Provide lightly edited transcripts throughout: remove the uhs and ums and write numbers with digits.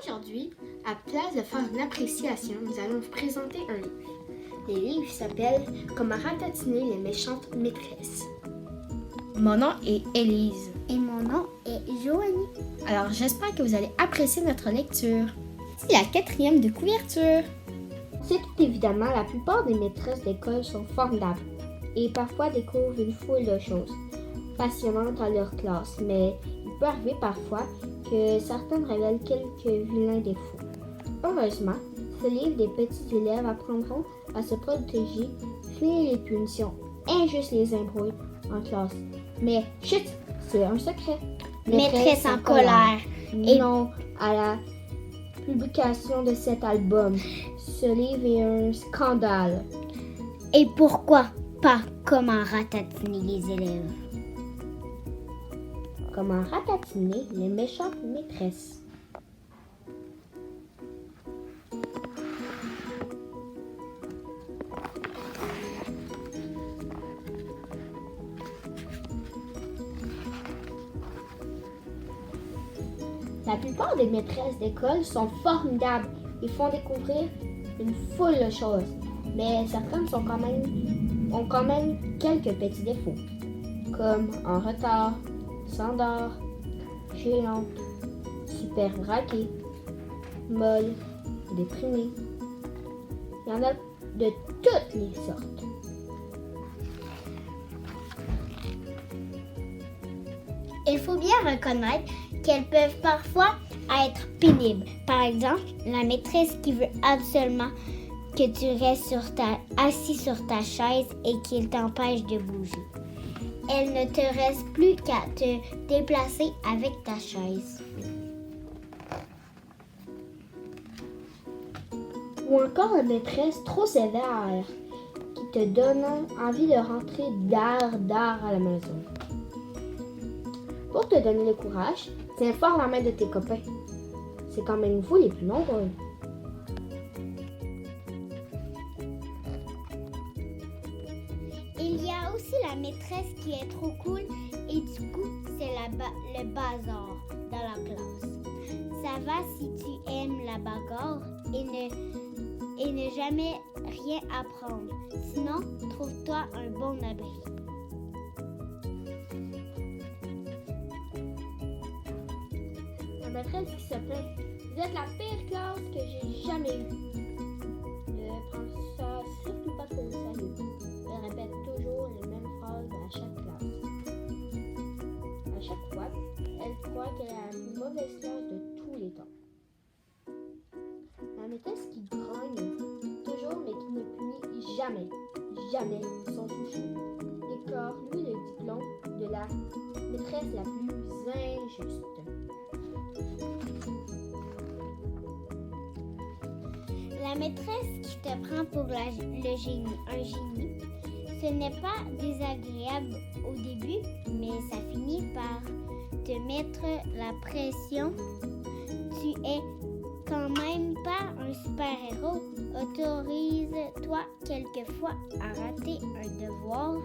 Aujourd'hui, à place de faire une appréciation, nous allons vous présenter un livre. Le livre s'appelle « Comment ratatiner les méchantes maîtresses ». Mon nom est Élise. Et mon nom est Joanie. Alors, j'espère que vous allez apprécier notre lecture. C'est la 4e de couverture. C'est tout évidemment, la plupart des maîtresses d'école sont formidables et parfois découvrent une foule de choses passionnantes dans leur classe, mais il peut arriver parfois que certaines révèlent quelques vilains défauts. Heureusement, ce livre des petits élèves apprendront à se protéger, fuir les punitions injustes, les embrouilles en classe. Mais chut, c'est un secret. Maîtresse en colère. Non à la publication de cet album. Ce livre est un scandale. Et pourquoi pas comment ratatiner les élèves? Comment ratatiner les méchantes maîtresses. La plupart des maîtresses d'école sont formidables et font découvrir une foule de choses, mais certaines ont quand même quelques petits défauts, comme en retard, s'endort, gênante, super braquée, molle, déprimée. Il y en a de toutes les sortes. Il faut bien reconnaître qu'elles peuvent parfois être pénibles. Par exemple, la maîtresse qui veut absolument que tu restes assis sur ta chaise et qu'il t'empêche de bouger. Elle ne te reste plus qu'à te déplacer avec ta chaise. Ou encore la maîtresse trop sévère qui te donne envie de rentrer d'art à la maison. Pour te donner le courage, tiens fort la main de tes copains. C'est quand même vous les plus nombreux. Il y a aussi la maîtresse qui est trop cool et du coup, c'est le bazar dans la classe. Ça va si tu aimes la bagarre et ne jamais rien apprendre. Sinon, trouve-toi un bon abri. La maîtresse qui se plaint. Vous êtes la pire classe que j'ai jamais eue. Ne prends ça surtout pas trop au sérieux. Elle répète toujours les mêmes phrases à chaque classe. À chaque fois, elle croit qu'elle a la plus mauvaise classe de tous les temps. La maîtresse qui grogne toujours mais qui ne punit jamais son chouchou. Décore lui le diplôme de la maîtresse la plus injuste. La maîtresse qui te prend pour un génie, ce n'est pas désagréable au début, mais ça finit par te mettre la pression. Tu es quand même pas un super-héros. Autorise-toi quelquefois à rater un devoir.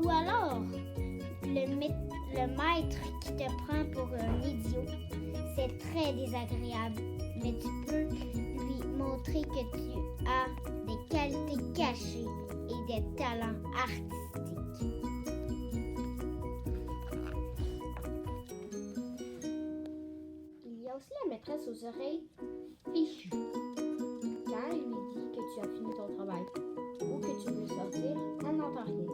Ou alors, le maître qui te prend pour un idiot, c'est très désagréable. Mais tu peux lui montrer que tu as des qualités cachées et des talents artistiques. Il y a aussi la maîtresse aux oreilles fichues. Quand elle lui dit que tu as fini ton travail ou que tu veux sortir, elle n'entend rien.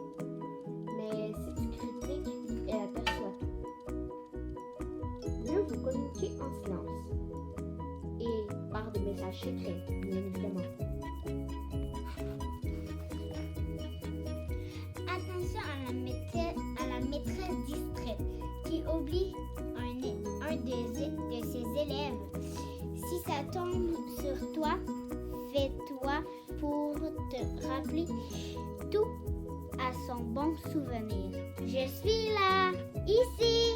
Mais si tu critiques, elle aperçoit tout. Mieux vous communiquer en silence. Et par des messages secrets, bien évidemment. Attention à la maîtresse distraite qui oublie un de ses élèves. Si ça tombe sur toi, fais-toi pour te rappeler tout à son bon souvenir. Je suis là, ici.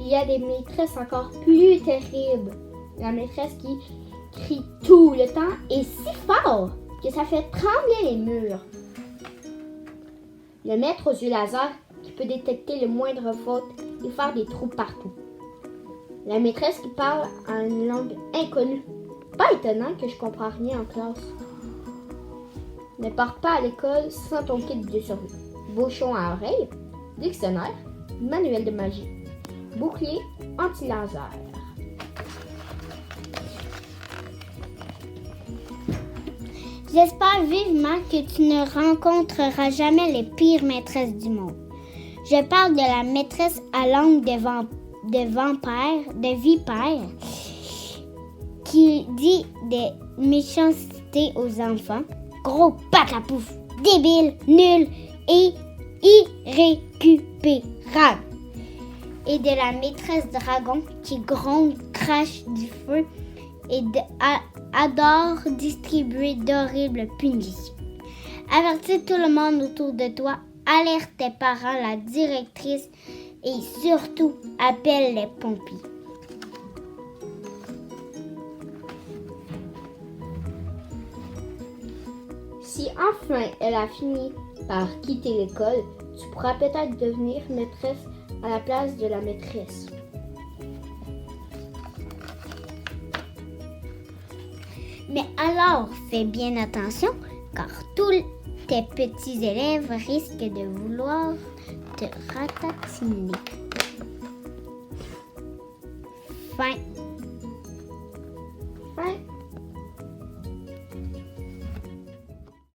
Il y a des maîtresses encore plus terribles. La maîtresse qui crie tout le temps et si fort que ça fait trembler les murs. Le maître aux yeux laser qui peut détecter le moindre faute et faire des trous partout. La maîtresse qui parle en une langue inconnue. Pas étonnant que je comprends rien en classe. Ne parte pas à l'école sans ton kit de survie. Bouchon à oreille, dictionnaire, manuel de magie, bouclier anti-laser. J'espère vivement que tu ne rencontreras jamais les pires maîtresses du monde. Je parle de la maîtresse à langue de vipère, qui dit des méchancetés aux enfants. Gros patapouf, débile, nul et irrécupérable. Et de la maîtresse dragon qui gronde, crache du feu et adore distribuer d'horribles punitions. Avertis tout le monde autour de toi, alerte tes parents, la directrice et surtout appelle les pompiers. Si enfin elle a fini par quitter l'école, tu pourras peut-être devenir maîtresse à la place de la maîtresse. Mais alors, fais bien attention, car tous tes petits élèves risquent de vouloir te ratatiner. Fin.